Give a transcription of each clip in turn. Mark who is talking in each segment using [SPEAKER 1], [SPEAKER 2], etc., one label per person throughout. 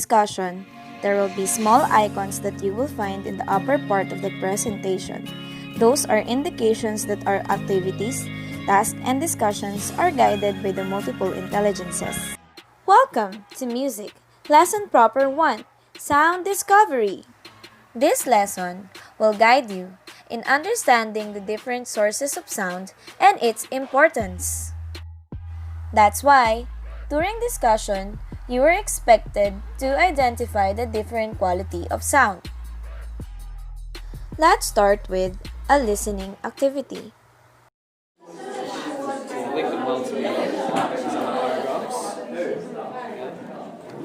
[SPEAKER 1] discussion, there will be small icons that you will find in the upper part of the presentation. Those are indications that our activities, tasks, and discussions are guided by the multiple intelligences. Welcome to Music, Lesson Proper 1, Sound Discovery. This lesson will guide you in understanding the different sources of sound and its importance. That's why, during discussion, you are expected to identify the different quality of sound. Let's start with a listening activity.
[SPEAKER 2] Liquid multimedia paragraphs.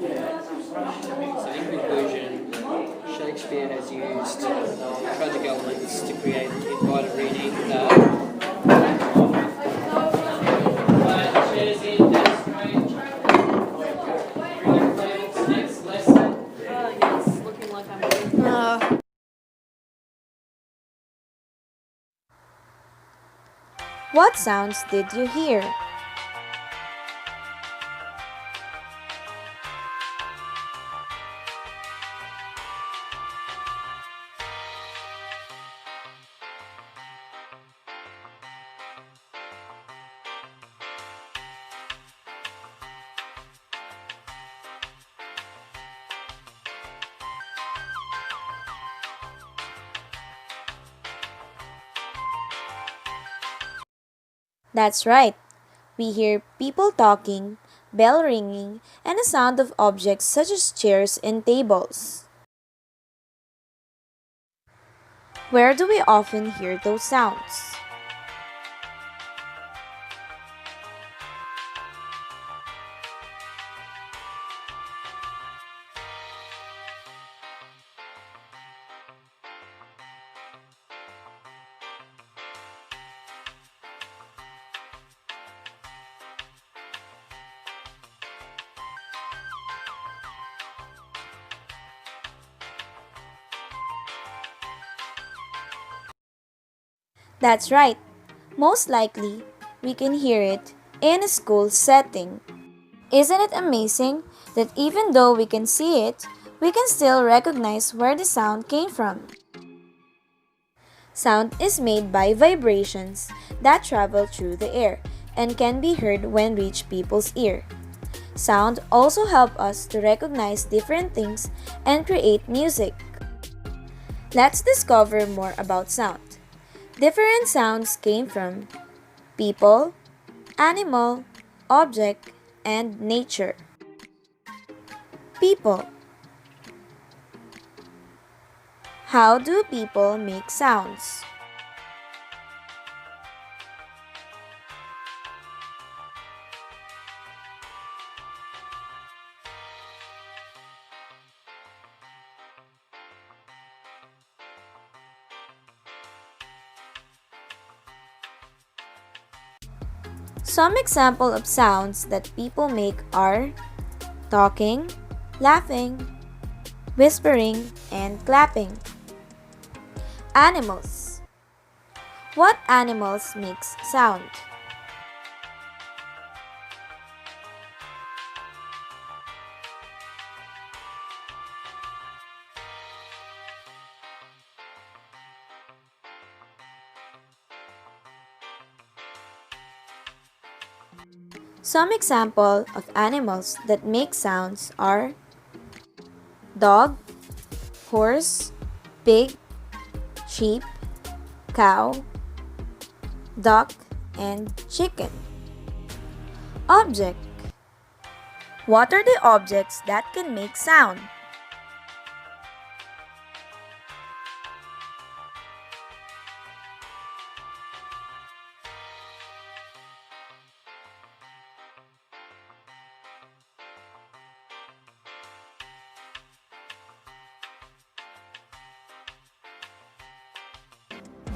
[SPEAKER 2] So in conclusion, Shakespeare has used tragic elements to create embodied reading that
[SPEAKER 1] What sounds did you hear? That's right. We hear people talking, bell ringing, and a sound of objects such as chairs and tables. Where do we often hear those sounds? That's right. Most likely, we can hear it in a school setting. Isn't it amazing that even though we can see it, we can still recognize where the sound came from? Sound is made by vibrations that travel through the air and can be heard when reach people's ear. Sound also help us to recognize different things and create music. Let's discover more about sound. Different sounds came from people, animal, object, and nature. People. How do people make sounds? Some example of sounds that people make are talking, laughing, whispering, and clapping. Animals. What animals makes sound? Some example of animals that make sounds are dog, horse, pig, sheep, cow, duck, and chicken. Object. What are the objects that can make sound?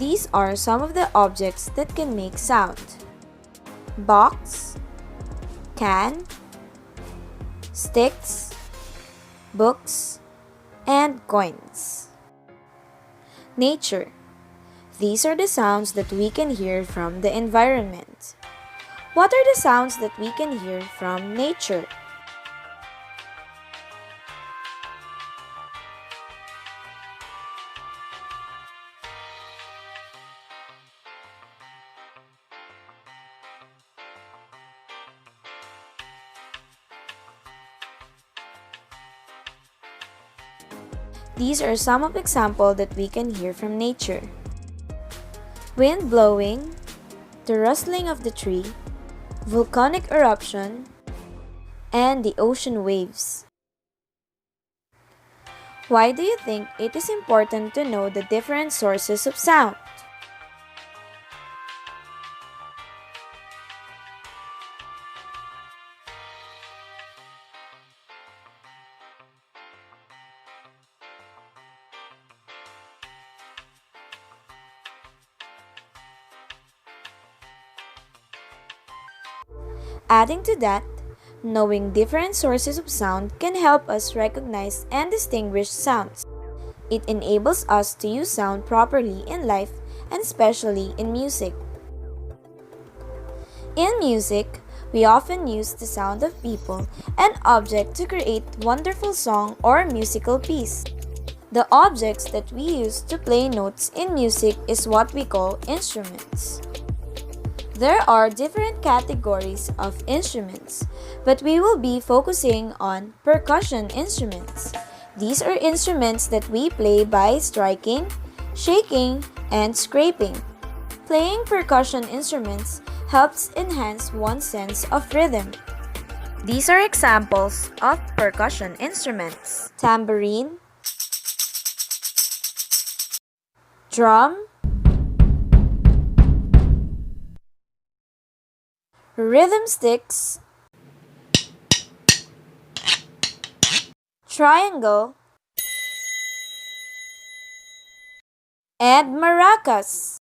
[SPEAKER 1] These are some of the objects that can make sound. Box, can, sticks, books, and coins. Nature. These are the sounds that we can hear from the environment. What are the sounds that we can hear from nature? These are some of examples that we can hear from nature. Wind blowing, the rustling of the tree, volcanic eruption, and the ocean waves. Why do you think it is important to know the different sources of sound? Adding to that, knowing different sources of sound can help us recognize and distinguish sounds. It enables us to use sound properly in life and especially in music. In music, we often use the sound of people and objects to create wonderful song or musical piece. The objects that we use to play notes in music is what we call instruments. There are different categories of instruments, but we will be focusing on percussion instruments. These are instruments that we play by striking, shaking, and scraping. Playing percussion instruments helps enhance one's sense of rhythm. These are examples of percussion instruments: tambourine, drum, rhythm sticks, triangle, and maracas.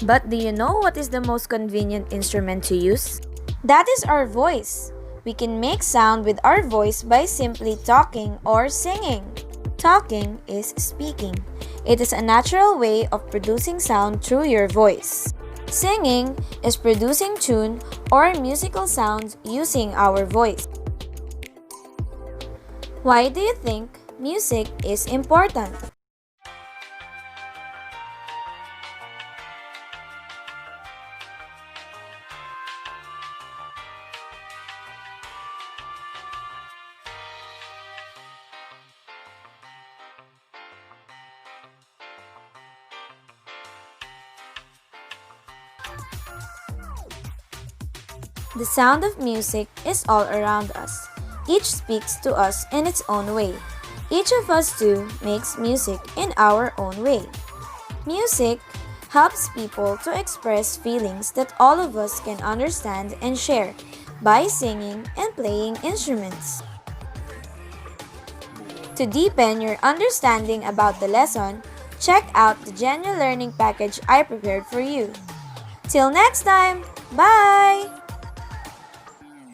[SPEAKER 1] But do you know what is the most convenient instrument to use? That is our voice. We can make sound with our voice by simply talking or singing. Talking is speaking. It is a natural way of producing sound through your voice. Singing is producing tune or musical sounds using our voice. Why do you think music is important? The sound of music is all around us. Each speaks to us in its own way. Each of us too makes music in our own way. Music helps people to express feelings that all of us can understand and share by singing and playing instruments. To deepen your understanding about the lesson, check out the Genia Learning Package I prepared for you. Till next time, bye!